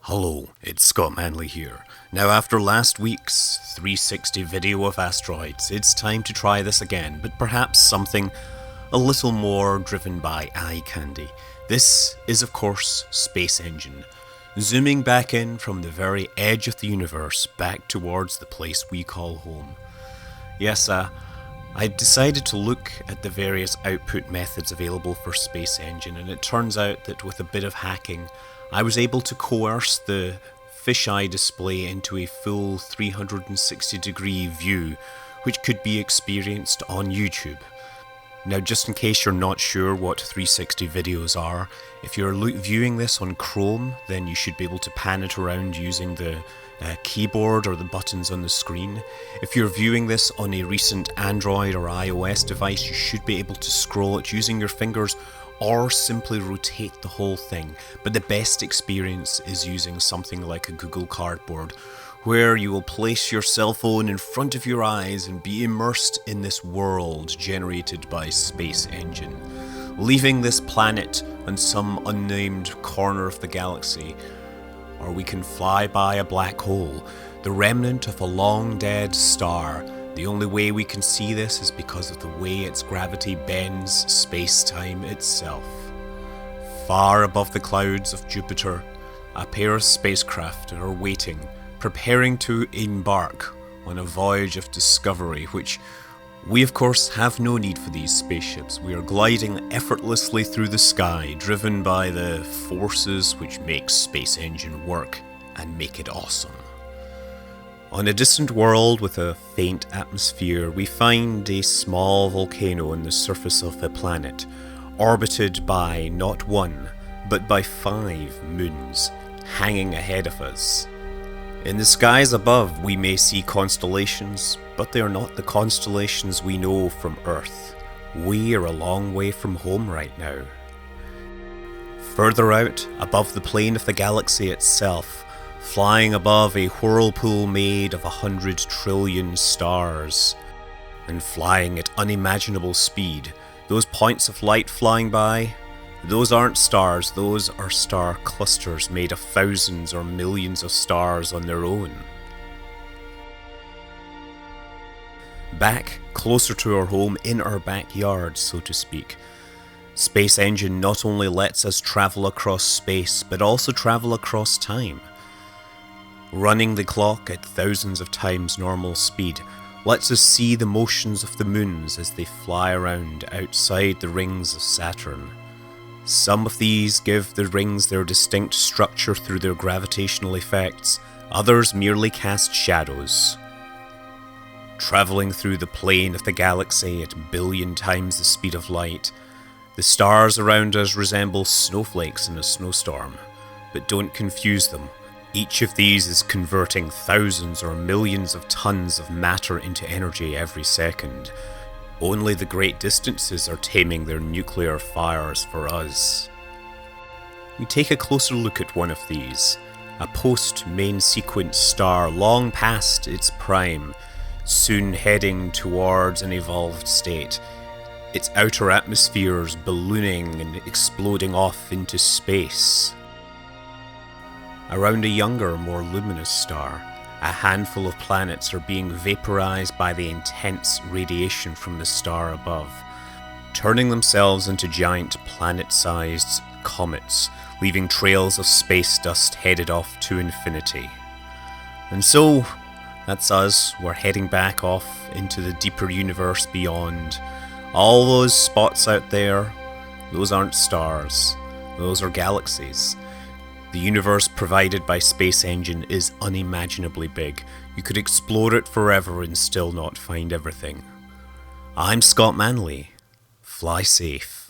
Hello, it's Scott Manley here. Now after last week's 360 video of asteroids, it's time to try this again, but perhaps something a little more driven by eye candy. This is of course Space Engine, zooming back in from the very edge of the universe back towards the place we call home. Yes, I decided to look at the various output methods available for Space Engine, and it turns out that with a bit of hacking, I was able to coerce the fisheye display into a full 360 degree view, which could be experienced on YouTube. Now, just in case you're not sure what 360 videos are, if you're viewing this on Chrome, then you should be able to pan it around using the keyboard or the buttons on the screen. If you're viewing this on a recent Android or iOS device, you should be able to scroll it using your fingers or simply rotate the whole thing. But the best experience is using something like a Google Cardboard, where you will place your cell phone in front of your eyes and be immersed in this world generated by Space Engine, leaving this planet on some unnamed corner of the galaxy. Or we can fly by a black hole, the remnant of a long dead star. The only way we can see this is because of the way its gravity bends space-time itself. Far above the clouds of Jupiter, a pair of spacecraft are waiting, preparing to embark on a voyage of discovery, which we of course have no need for these spaceships. We are gliding effortlessly through the sky, driven by the forces which make Space Engine work and make it awesome. On a distant world with a faint atmosphere, we find a small volcano on the surface of a planet, orbited by not one, but by 5 moons, hanging ahead of us. In the skies above, we may see constellations, but they are not the constellations we know from Earth. We are a long way from home right now. Further out, above the plane of the galaxy itself, flying above a whirlpool made of 100 trillion stars, and flying at unimaginable speed, those points of light flying by, those aren't stars, those are star clusters made of thousands or millions of stars on their own. Back, closer to our home, in our backyard, so to speak, Space Engine not only lets us travel across space, but also travel across time. Running the clock at thousands of times normal speed lets us see the motions of the moons as they fly around outside the rings of Saturn. Some of these give the rings their distinct structure through their gravitational effects, others merely cast shadows. Travelling through the plane of the galaxy at a billion times the speed of light, the stars around us resemble snowflakes in a snowstorm, but don't confuse them. Each of these is converting thousands or millions of tons of matter into energy every second. Only the great distances are taming their nuclear fires for us. We take a closer look at one of these, a post-main sequence star long past its prime, soon heading towards an evolved state, its outer atmospheres ballooning and exploding off into space. Around a younger, more luminous star, a handful of planets are being vaporized by the intense radiation from the star above, turning themselves into giant planet-sized comets, leaving trails of space dust headed off to infinity. And so, that's us. We're heading back off into the deeper universe beyond. All those spots out there, those aren't stars, those are galaxies. The universe provided by Space Engine is unimaginably big. You could explore it forever and still not find everything. I'm Scott Manley. Fly safe.